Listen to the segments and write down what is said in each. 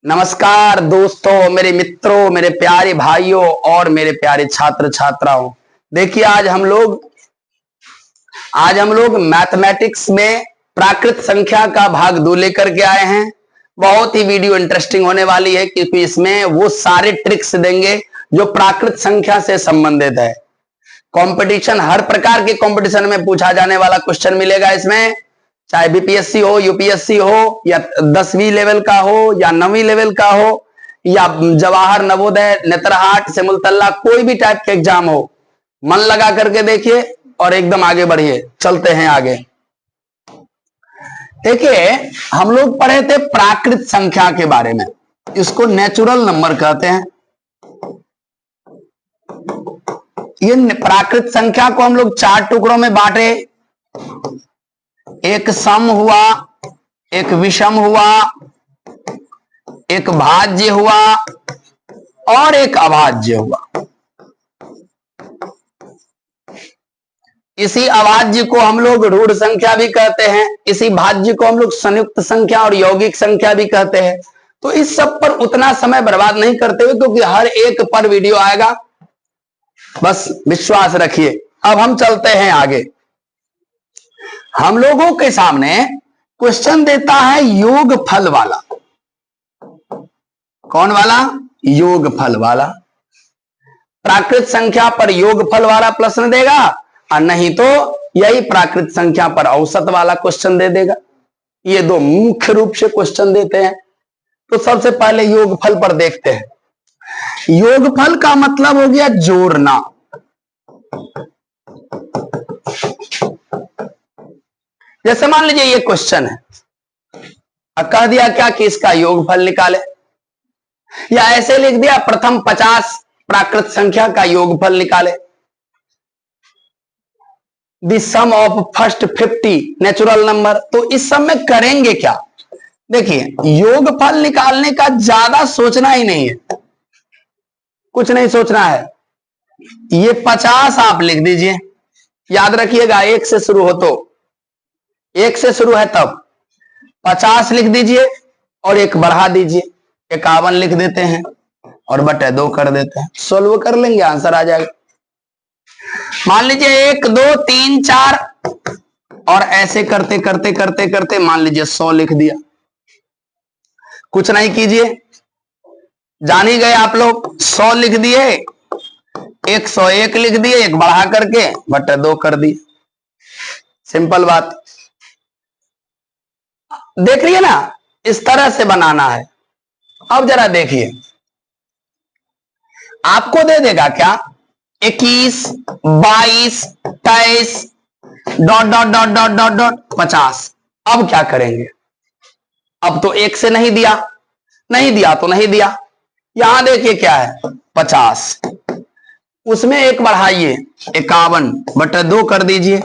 नमस्कार दोस्तों, मेरे मित्रों, मेरे प्यारे भाइयों और मेरे प्यारे छात्र छात्राओं। देखिए आज हम लोग मैथमेटिक्स में प्राकृत संख्या का भाग 2 लेकर के आए हैं। बहुत ही वीडियो इंटरेस्टिंग होने वाली है क्योंकि इसमें वो सारे ट्रिक्स देंगे जो प्राकृत संख्या से संबंधित है। कंपटीशन, हर प्रकार के कंपटीशन में पूछा जाने वाला क्वेश्चन मिलेगा इसमें, चाहे बीपीएससी हो, यूपीएससी हो, या 10वीं लेवल का हो या 9वीं लेवल का हो, या जवाहर, नवोदय, नेतरहाट, सिमुलतला, कोई भी टाइप के एग्जाम हो, मन लगा करके देखिए और एकदम आगे बढ़िए। चलते हैं आगे। देखिए, हम लोग पढ़े थे प्राकृत संख्या के बारे में, इसको नेचुरल नंबर कहते हैं। ये प्राकृत संख्या को हम लोग 4 टुकड़ों में बांटे। एक सम हुआ, एक विषम हुआ, एक भाज्य हुआ और एक अभाज्य हुआ। इसी अभाज्य को हम लोग ऋण संख्या भी कहते हैं, इसी भाज्य को हम लोग संयुक्त संख्या और यौगिक संख्या भी कहते हैं। तो इस सब पर उतना समय बर्बाद नहीं करते हुए, क्योंकि हर एक पर वीडियो आएगा, बस विश्वास रखिए। अब हम चलते हैं आगे। हम लोगों के सामने क्वेश्चन देता है योगफल वाला। कौन वाला? योगफल वाला। प्राकृत संख्या पर योगफल वाला प्रश्न देगा, और नहीं तो यही प्राकृत संख्या पर औसत वाला क्वेश्चन दे देगा। ये दो मुख्य रूप से क्वेश्चन देते हैं। तो सबसे पहले योगफल पर देखते हैं। योगफल का मतलब हो गया जोड़ना। जैसे मान लीजिए ये क्वेश्चन है, कह दिया क्या कि इसका योगफल निकाले, या ऐसे लिख दिया प्रथम 50 प्राकृत संख्या का योगफल निकाले। The sum of first 50 natural number. तो इस सब में करेंगे क्या? देखिए, योगफल निकालने का ज्यादा सोचना ही नहीं है, कुछ नहीं सोचना है। ये 50 आप लिख दीजिए, याद रखिएगा 1 से शुरू हो, तो 1 से शुरू है तब 50 लिख दीजिए और 1 बढ़ा दीजिए, 51 लिख देते हैं और बटे 2 कर देते हैं। सोल्व कर लेंगे, आंसर आ जाएगा। मान लीजिए 1 2 3 4 और ऐसे करते करते करते करते मान लीजिए 100 लिख दिया। कुछ नहीं कीजिए, जान ही गए आप लोग। 100 लिख दिए, 101 लिख दिए, 1 बढ़ा करके बटे 2 कर दिए। सिंपल बात। देख रही है ना, इस तरह से बनाना है। अब जरा देखिए, आपको दे देगा क्या? 21 22 23 dot dot dot dot dot dot 50। अब क्या करेंगे? अब तो 1 से नहीं दिया, नहीं दिया तो नहीं दिया। यहां देखिए क्या है, 50, उसमें 1 बढ़ाइए, 51 बटे 2 कर दीजिए,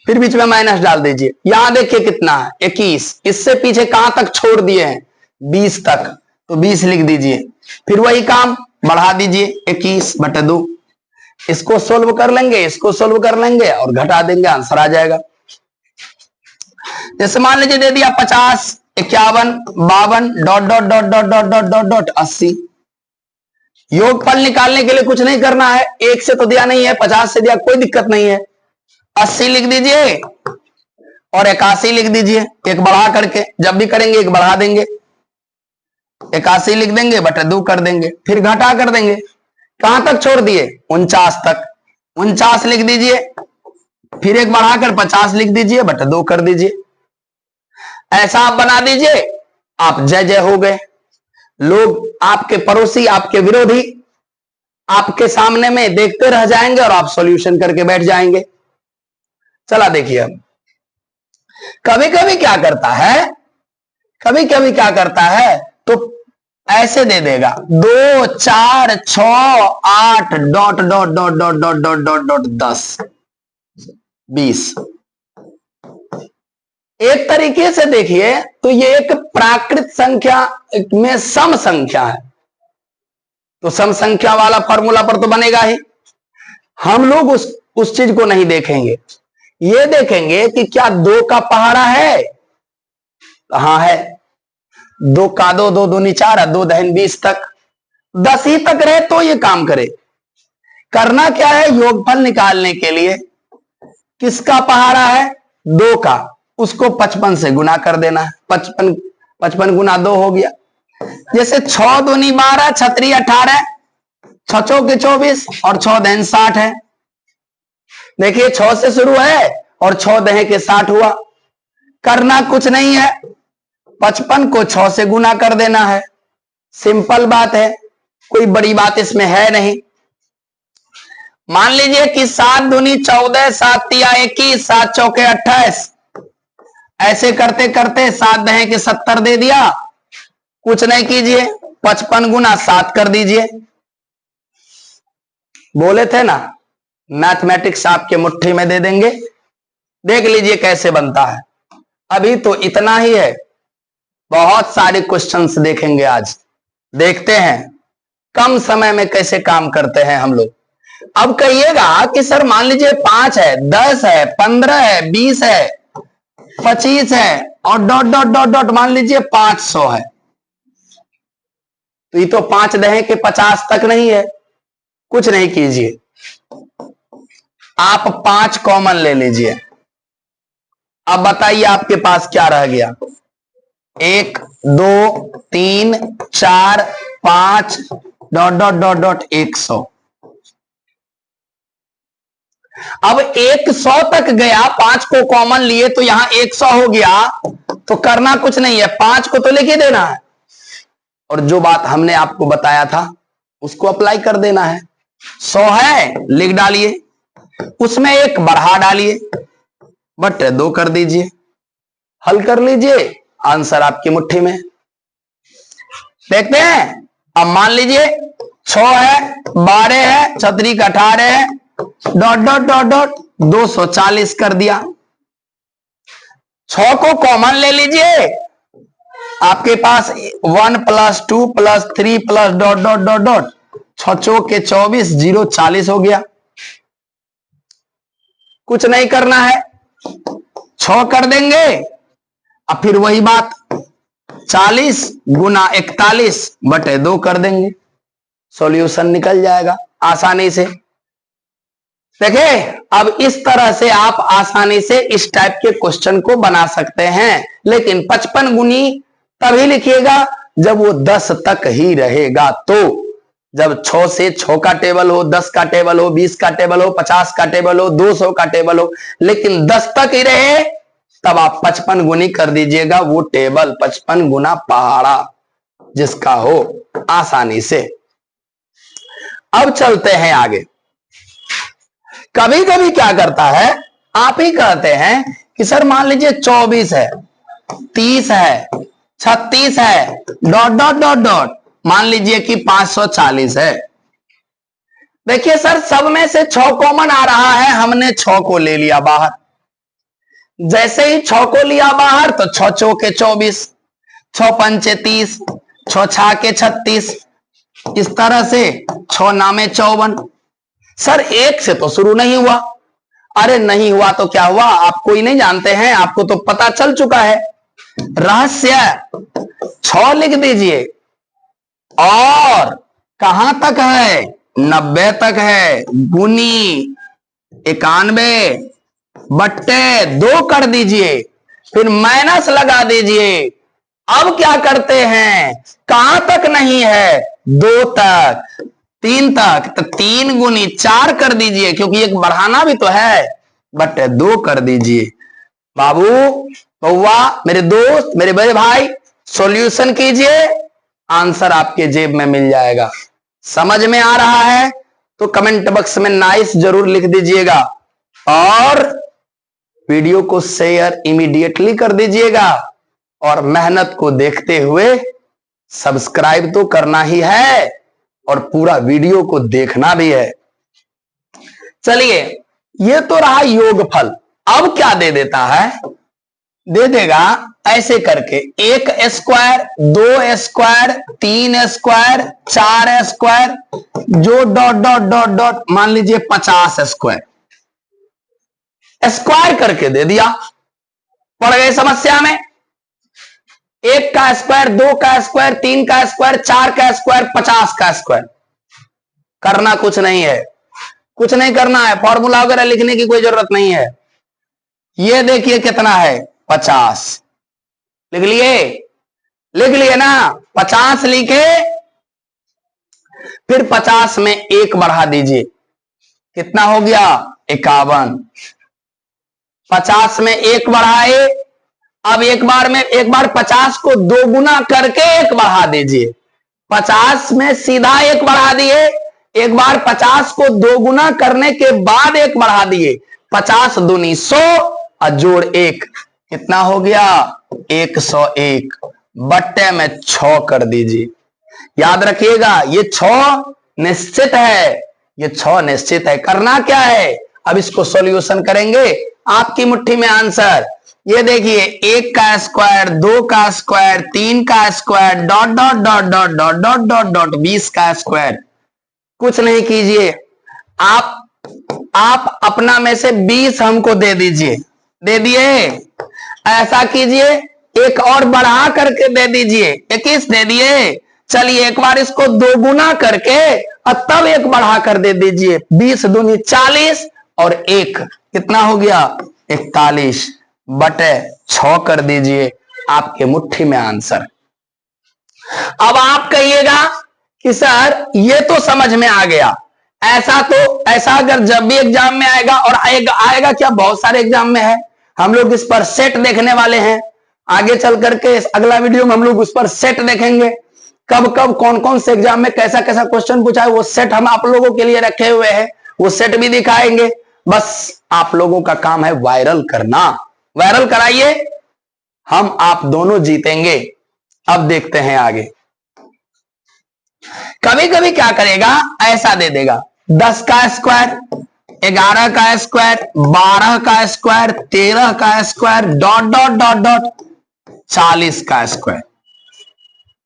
फिर बीच में माइनस डाल दीजिए। यहां देखिए कितना है, 21। इससे पीछे कहां तक छोड़ दिए हैं? 20 तक, तो 20 लिख दीजिए। फिर वही काम बढ़ा दीजिए, 21 बटे 2। इसको सोल्व कर लेंगे, इसको सोल्व कर लेंगे और घटा देंगे, आंसर आ जाएगा। जैसे मान लीजिए दे दिया 50 51 52 dot dot dot dot dot dot dot dot 80। योगफल निकालने के लिए कुछ नहीं करना है, 1 से तो दिया नहीं है, 50 से दिया, कोई दिक्कत नहीं है। 80 लिख दीजिए और 81 लिख दीजिए, 1 बढ़ा करके। जब भी करेंगे 1 बढ़ा देंगे, 81 लिख देंगे बटे 2 कर देंगे, फिर घटा कर देंगे। कहां तक छोड़ दिए? 49 तक। 49 लिख दीजिए, फिर 1 बढ़ाकर 50 लिख दीजिए बटे 2 कर दीजिए। ऐसा आप बना दीजिए, आप जय जय हो गए। लोग, आपके पड़ोसी, आपके विरोधी आपके सामने में देखते रह जाएंगे और आप सॉल्यूशन करके बैठ जाएंगे। चला देखिए, अब कभी कभी क्या करता है, तो ऐसे दे देगा 2 4 6 8 dot dot dot dot dot dot dot dot 10 20। एक तरीके से देखिए तो ये एक प्राकृत संख्या में सम संख्या है, तो सम संख्या वाला फॉर्मूला पर तो बनेगा ही। हम लोग उस चीज को नहीं देखेंगे, ये देखेंगे कि क्या 2 का पहाड़ा है? हाँ है। दो का दो, दो दूनी 4, 2 दहन 20 तक, 10 ही तक रहे तो ये काम करे। करना क्या है, योगफल निकालने के लिए किसका पहाड़ा है, 2 का, उसको 55 से गुना कर देना है। 55 गुना 2 हो गया। जैसे 6 दूनी 12, छतरी 18, 6 चौके 24 और 6 दहन 60 है। देखिए 6 से शुरू है और 6 दहे के 60 हुआ। करना कुछ नहीं है, 55 को 6 से गुना कर देना है। सिंपल बात है, कोई बड़ी बात इसमें है नहीं। मान लीजिए कि 7 दूनी 14, 7 तिया 21, 7 चौके 28, ऐसे करते करते 7 दहे के 70 दे दिया। कुछ नहीं कीजिए, 55 गुना 7 कर दीजिए। बोले थे ना मैथमेटिक्स आपके मुट्ठी में दे देंगे। देख लीजिए कैसे बनता है। अभी तो इतना ही है, बहुत सारे क्वेश्चंस देखेंगे आज। देखते हैं कम समय में कैसे काम करते हैं हम लोग। अब कहिएगा कि सर मान लीजिए 5 है, 10 है, 15 है, 20 है, 25 है और डॉट डॉट डॉट डॉट मान लीजिए 500 है। तो ये तो 5 दहे के 50 तक नहीं है। कुछ नहीं कीजिए, आप 5 कॉमन ले लीजिए। अब बताइए आपके पास क्या रह गया, 1 2 3 4 5 डॉट डॉट डॉट डॉट 100। अब 100 तक गया, 5 को कॉमन लिए तो यहां 100 हो गया। तो करना कुछ नहीं है, 5 को तो लिख देना है और जो बात हमने आपको बताया था उसको अप्लाई कर देना है। 100 है, लिख डालिए, उसमें 1 बढ़ा डालिए, बट 2 कर दीजिए, हल कर लीजिए, आंसर आपकी मुट्ठी में। देखते हैं। अब मान लीजिए 6 है, 12 है, छतरी का 18 है, डॉट डॉट डॉट डॉट 240 कर दिया। 6 को कॉमन ले लीजिए, आपके पास 1 + 2 + 3 + डॉट डॉट डॉट डॉट 6 चौके 24, 0 40 हो गया। कुछ नहीं करना है, 6 कर देंगे। अब फिर वही बात, 40 गुना 41 बटे 2 कर देंगे, सॉल्यूशन निकल जाएगा आसानी से। देखिए अब इस तरह से आप आसानी से इस टाइप के क्वेश्चन को बना सकते हैं। लेकिन 55 गुनी तभी लिखिएगा जब वो 10 तक ही रहेगा। तो जब 6 से 6 का टेबल हो, 10 का टेबल हो, 20 का टेबल हो, 50 का टेबल हो, 200 का टेबल हो, लेकिन 10 तक ही रहे तब आप 55 गुनी कर दीजिएगा। वो टेबल 55 गुना पहाड़ा जिसका हो आसानी से। अब चलते हैं आगे। कभी कभी क्या करता है, आप ही कहते हैं कि सर मान लीजिए 24 है, 30 है, 36 है, डॉट डॉट डॉट डॉट मान लीजिए कि 540 है। देखिए सर सब में से 6 कॉमन आ रहा है, हमने 6 को ले लिया बाहर। जैसे ही 6 को लिया बाहर तो 6 चौके 24, 6 पंचे 30, 6 छाके 36, इस तरह से 6 नामे 54। सर 1 से तो शुरू नहीं हुआ। अरे नहीं हुआ तो क्या हुआ, आप कोई नहीं जानते हैं, आपको तो पता चल चुका है। रहस्य 6 लिख दीजिए और कहां तक है, 90 तक है, गुनी 91 बट्टे 2 कर दीजिए, फिर माइनस लगा दीजिए। अब क्या करते हैं, कहां तक नहीं है, 2 तक, 3 तक, तो 3 गुनी 4 कर दीजिए, क्योंकि एक बढ़ाना भी तो है, बट्टे 2 कर दीजिए। बाबू बउआ मेरे दोस्त मेरे बड़े भाई सॉल्यूशन कीजिए, आंसर आपके जेब में मिल जाएगा। समझ में आ रहा है तो कमेंट बॉक्स में नाइस जरूर लिख दीजिएगा और वीडियो को शेयर इमीडिएटली कर दीजिएगा और मेहनत को देखते हुए सब्सक्राइब तो करना ही है और पूरा वीडियो को देखना भी है। चलिए ये तो रहा योगफल। अब क्या दे देता है, दे देगा ऐसे करके 1 स्क्वायर, 2 स्क्वायर, 3 स्क्वायर, 4 स्क्वायर, जो डॉट डॉट डॉट डॉट मान लीजिए 50 स्क्वायर, स्क्वायर करके दे दिया। पड़ गए समस्या में। 1 का स्क्वायर, 2 का स्क्वायर, 3 का स्क्वायर, 4 का स्क्वायर, 50 का स्क्वायर। करना कुछ नहीं है, कुछ नहीं करना है, फॉर्मूला वगैरह लिखने की कोई जरूरत नहीं है। ये देखिए कितना है 50, लिख लिए, लिख लिए ना, 50 लिखे, फिर 50 में 1 बढ़ा दीजिए, कितना हो गया 51। 50 में 1 बढ़ाए, अब एक बार 50 को 2 गुना करके 1 बढ़ा दीजिए। 50 में सीधा 1 बढ़ा दिए, एक बार 50 को 2 गुना करने के बाद 1 बढ़ा दिए। 50 दूनी 100 और जोड़ 1, कितना हो गया 101, बट्टे में 6 कर दीजिए। याद रखिएगा ये 6 निश्चित है, ये 6 निश्चित है। करना क्या है, अब इसको सॉल्यूशन करेंगे, आपकी मुट्ठी में आंसर। ये देखिए 1 का स्क्वायर, 2 का स्क्वायर, 3 का square, dot dot dot dot dot dot dot dot 20 का स्क्वायर। कुछ नहीं कीजिए, आप अपना में से 20 हमको दे दीजिए, दे दिए। ऐसा कीजिए, एक और बढ़ा करके दे दीजिए, 21 दे दिए। चलिए एक बार इसको 2 गुना करके और तब 1 बढ़ा कर दे दीजिए। 20 दूनी 40 और 1 कितना हो गया 41, बटे 6 कर दीजिए, आपके मुट्ठी में आंसर। अब आप कहिएगा कि सर ये तो समझ में आ गया, ऐसा अगर जब भी एग्जाम में आएगा, और आएगा क्या, बहुत सारे एग्जाम में है, हम लोग इस पर सेट देखने वाले हैं। आगे चल करके अगला वीडियो में हम लोग उस पर सेट देखेंगे, कब कब कौन कौन से एग्जाम में कैसा कैसा क्वेश्चन पूछा है, वो सेट हम आप लोगों के लिए रखे हुए हैं, वो सेट भी दिखाएंगे। बस आप लोगों का काम है वायरल करना, वायरल कराइए, हम आप दोनों जीतेंगे। अब देखते हैं आगे। कभी कभी क्या करेगा, ऐसा दे देगा 10 का स्क्वायर, 11 का स्क्वायर, 12 का स्क्वायर, 13 का square, dot dot dot dot 40 का स्क्वायर।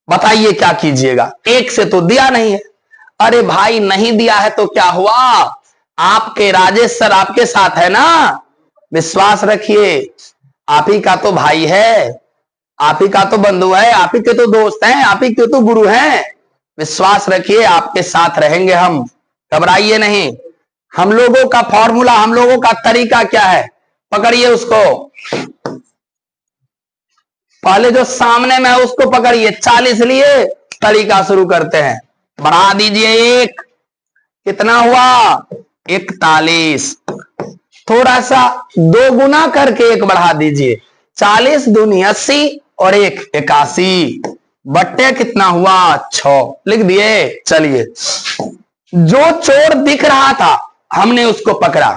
बताइए क्या कीजिएगा, 1 से तो दिया नहीं है। अरे भाई नहीं दिया है तो क्या हुआ, आपके राजेश सर आपके साथ है ना, विश्वास रखिए, आप ही का तो भाई है, आप ही का तो बंधु है, आप ही के तो दोस्त हैं, आप ही के तो गुरु हैं। विश्वास रखिए, आपके साथ रहेंगे हम, घबराइए नहीं। हम लोगों का फॉर्मूला, हम लोगों का तरीका क्या है, पकड़िए उसको, पहले जो सामने में है उसको पकड़िए। 40 लिए, तरीका शुरू करते हैं। बढ़ा दीजिए 1, कितना हुआ 41, थोड़ा सा 2 गुना करके 1 बढ़ा दीजिए। 40 दूनी 80 और 1 81, बट्टे कितना हुआ 6, लिख दिए। चलिए जो चोर दिख रहा था हमने उसको पकड़ा,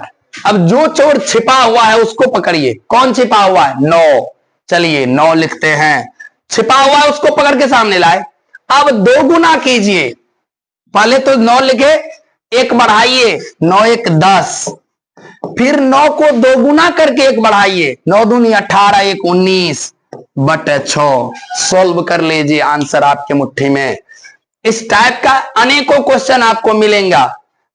अब जो चोर छिपा हुआ है उसको पकड़िए। कौन छिपा हुआ है, 9। चलिए 9 लिखते हैं, छिपा हुआ है उसको पकड़ के सामने लाए। अब 2 गुना कीजिए, पहले तो 9 लिखे, 1 बढ़ाइए, 9 1 10, फिर 9 को 2 गुना करके 1 बढ़ाइए, 9 दूनी 18, 1 19, बटे 6। सॉल्व कर लीजिए, आंसर आपके मुट्ठी में। इस टाइप का अनेकों क्वेश्चन आपको मिलेगा,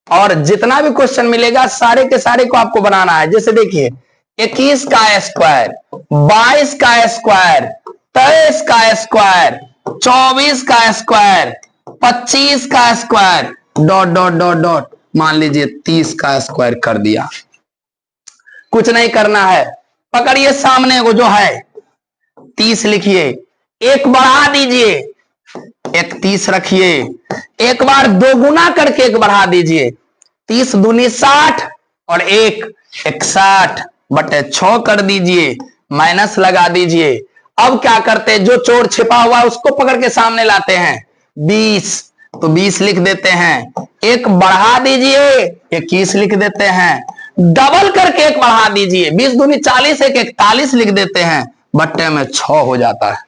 और जितना भी क्वेश्चन मिलेगा सारे के सारे को आपको बनाना है। जैसे देखिए 21 का स्क्वायर, 22 का स्क्वायर, 23 का स्क्वायर, 24 का स्क्वायर, 25 का square, dot dot dot dot, मान लीजिए 30 का स्क्वायर कर दिया। कुछ नहीं करना है, पकड़िए सामने को जो है 30 लिखिए, 1 बढ़ा दीजिए, 31 रखिए, एक बार 2 गुना करके 1 बढ़ा दीजिए। 30 दूनी 60 और 1 61, बटे 6 कर दीजिए, माइनस लगा दीजिए। अब क्या करते, जो चोर छिपा हुआ है उसको पकड़ के सामने लाते हैं। 20 तो 20 लिख देते हैं, 1 बढ़ा दीजिए 21 लिख देते हैं, डबल करके 1 बढ़ा दीजिए, 20 दूनी 40, 1 41 लिख देते हैं, बट्टे में 6 हो जाता है।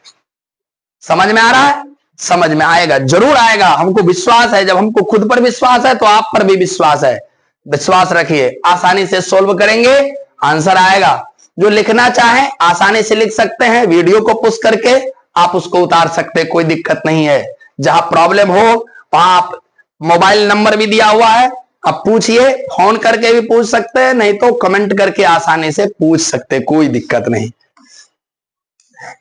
समझ में आ रहा है, समझ में आएगा, जरूर आएगा, हमको विश्वास है। जब हमको खुद पर विश्वास है तो आप पर भी विश्वास है। विश्वास रखिए, आसानी से सोल्व करेंगे, आंसर आएगा। जो लिखना चाहे आसानी से लिख सकते हैं, वीडियो को पुश करके आप उसको उतार सकते हैं, कोई दिक्कत नहीं है। जहां प्रॉब्लम हो वहां आप, मोबाइल नंबर भी दिया हुआ है, आप पूछिए, फोन करके भी पूछ सकते हैं, नहीं तो कमेंट करके आसानी से पूछ सकते हैं, कोई दिक्कत नहीं।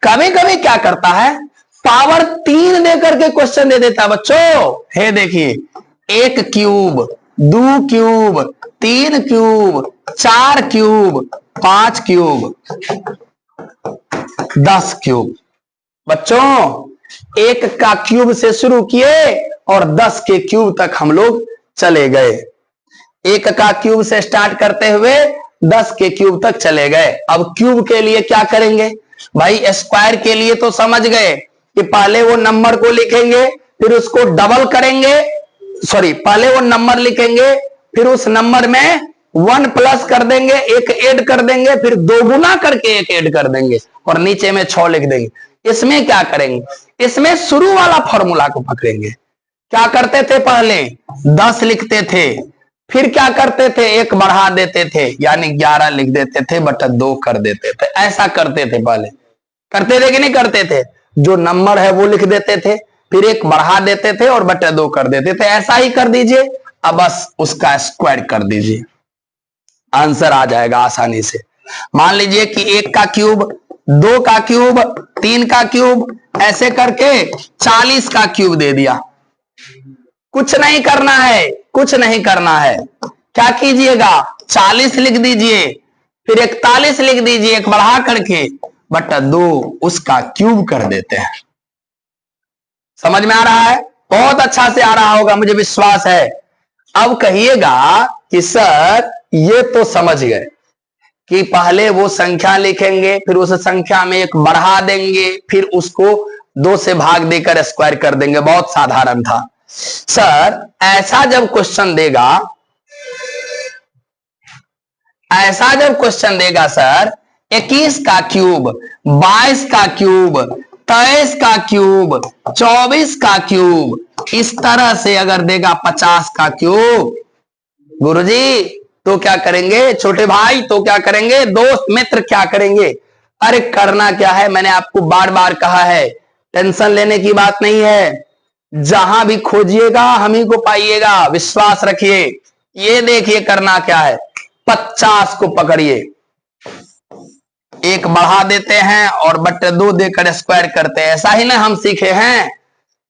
कभी कभी क्या करता है, पावर 3 देकर के क्वेश्चन दे देता है बच्चों। हे देखिए, 1 cube, 2 cube, 3 cube, 4 cube, 5 cube, 10 cube. बच्चों 1 का क्यूब से शुरू किए और 10 के क्यूब तक हम लोग चले गए। 1 का क्यूब से स्टार्ट करते हुए 10 के क्यूब तक चले गए। अब क्यूब के लिए क्या करेंगे भाई? स्क्वायर के लिए तो समझ गए कि पहले वो नंबर को लिखेंगे, फिर उसको डबल करेंगे, सॉरी पहले वो नंबर लिखेंगे, फिर उस नंबर में 1 प्लस कर देंगे, 1 ऐड कर देंगे, फिर 2 गुना करके 1 ऐड कर देंगे और नीचे में 6 लिख देंगे। इसमें क्या करेंगे? इसमें शुरू वाला फॉर्मूला को पकड़ेंगे। क्या करते थे? पहले 10 लिखते थे, फिर क्या करते थे? 1 बढ़ा देते थे, यानी 11 लिख देते थे, बटा 2 कर देते थे। ऐसा करते थे पहले। करते थे कि नहीं करते थे? जो नंबर है वो लिख देते थे, फिर 1 बढ़ा देते थे और बटा 2 कर देते थे। ऐसा ही कर दीजिए। अब बस उसका स्क्वायर कर दीजिए, आंसर आ जाएगा आसानी से। मान लीजिए कि 1 का क्यूब, 2 का क्यूब, 3 का क्यूब, ऐसे करके 40 का क्यूब दे दिया। कुछ नहीं करना है, कुछ नहीं करना है। क्या कीजिएगा? 40 लिख दीजिए, फिर 41 लिख दीजिए, 1 बढ़ा करके, बटा 2 उसका क्यूब कर देते हैं। समझ में आ रहा है? बहुत अच्छा से आ रहा होगा, मुझे विश्वास है। अब कहिएगा कि सर ये तो समझ गए कि पहले वो संख्या लिखेंगे, फिर उस संख्या में 1 बढ़ा देंगे, फिर उसको 2 से भाग देकर स्क्वायर कर देंगे। बहुत साधारण था। सर ऐसा जब क्वेश्चन देगा, ऐसा जब क्वेश्चन देगा सर, 21 का क्यूब, 22 का क्यूब, 23 का क्यूब, 24 का क्यूब, इस तरह से अगर देगा 50 का क्यूब, गुरुजी तो क्या करेंगे? छोटे भाई तो क्या करेंगे? दोस्त मित्र क्या करेंगे? अरे करना क्या है, मैंने आपको बार बार कहा है, टेंशन लेने की बात नहीं है। जहां भी खोजिएगा हम ही को पाइएगा, विश्वास रखिए। ये देखिए करना क्या है, 50 को पकड़िए, 1 बढ़ा देते हैं और बटे 2 देकर स्क्वायर करते हैं। ऐसा ही ना हम सीखे हैं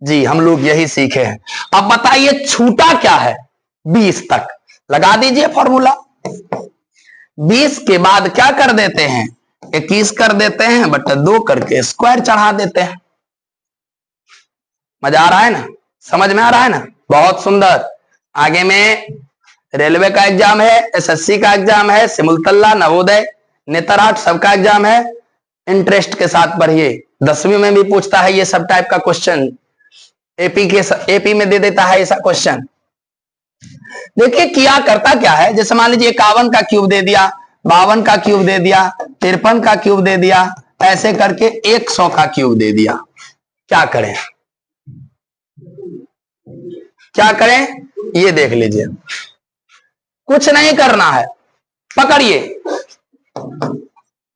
जी, हम लोग यही सीखे हैं। अब बताइए छूटा क्या है? 20 तक लगा दीजिए फॉर्मूला। 20 के बाद क्या कर देते हैं? 21 कर देते हैं, बटे 2 करके स्क्वायर चढ़ा देते हैं। मजा आ रहा है ना? समझ में आ रहा है ना? बहुत सुंदर। आगे में रेलवे का एग्जाम है, एसएससी का एग्जाम है, सिमुलतला, नवोदय, नेतरहाट, सबका एग्जाम है। इंटरेस्ट के साथ पढ़िए। 10वीं में भी पूछता है ये सब टाइप का क्वेश्चन, एपी में दे देता है ऐसा क्वेश्चन। देखिए किया करता क्या है, जैसे मान लीजिए 51 का क्यूब दे दिया, 52 का क्यूब दे दिया, 53 का क्यूब दे दिया, ऐसे करके 100 का क्यूब दे दिया। क्या करें? क्या करें ये देख लीजिए। कुछ नहीं करना है, पकड़िए,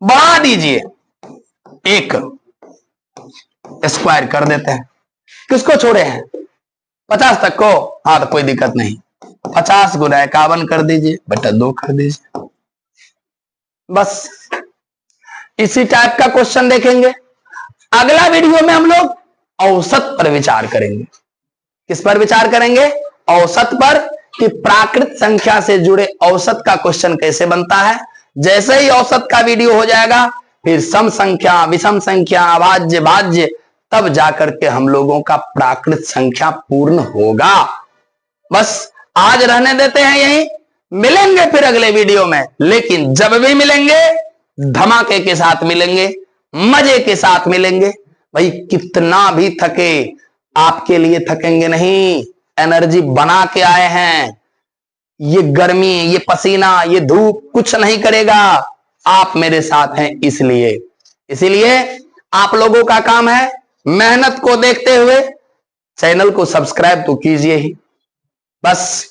बढ़ा दीजिए, 1 स्क्वायर कर देते हैं। किसको छोड़े हैं? 50 तक को। हाँ तो कोई दिक्कत नहीं, 50 गुना 51 कर दीजिए, बटा 2 कर दीजिए। बस इसी टाइप का क्वेश्चन देखेंगे। अगला वीडियो में हम लोग औसत पर विचार करेंगे। किस पर विचार करेंगे? औसत पर, कि प्राकृत संख्या से जुड़े औसत का क्वेश्चन कैसे बनता है। जैसे ही औसत का वीडियो हो जाएगा, फिर सम संख्या, विषम संख्या, अभाज्य, भाज्य, तब जाकर के हम लोगों का प्राकृत संख्या पूर्ण होगा। बस आज रहने देते हैं यहीं, मिलेंगे फिर अगले वीडियो में। लेकिन जब भी मिलेंगे धमाके के साथ मिलेंगे, मजे के साथ मिलेंगे। भाई कितना भी थके, आपके लिए थकेंगे नहीं, एनर्जी बना के आए हैं। ये गर्मी, ये पसीना, ये धूप कुछ नहीं करेगा, आप मेरे साथ हैं इसलिए। इसीलिए आप लोगों का काम है मेहनत को देखते हुए चैनल को सब्सक्राइब तो कीजिए ही, बस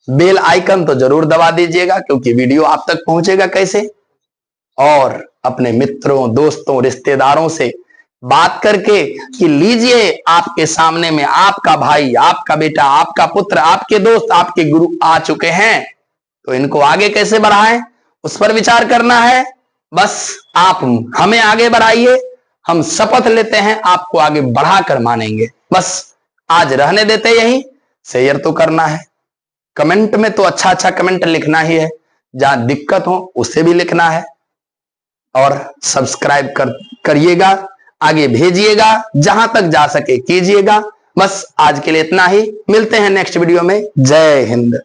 बेल आइकन तो जरूर दबा दीजिएगा, क्योंकि वीडियो आप तक पहुंचेगा कैसे। और अपने मित्रों, दोस्तों, रिश्तेदारों से बात करके कि लीजिए आपके सामने में आपका भाई, आपका बेटा, आपका पुत्र, आपके दोस्त, आपके गुरु आ चुके हैं, तो इनको आगे कैसे बढ़ाएं उस पर विचार करना है। बस आप हमें आगे बढ़ाइए, हम शपथ लेते हैं आपको आगे बढ़ाकर मानेंगे। बस आज रहने देते, यही शेयर तो करना है, कमेंट में तो अच्छा अच्छा कमेंट लिखना ही है, जहां दिक्कत हो उसे भी लिखना है, और सब्सक्राइब करिएगा, आगे भेजिएगा, जहां तक जा सके कीजिएगा। बस आज के लिए इतना ही, मिलते हैं नेक्स्ट वीडियो में। जय हिंद।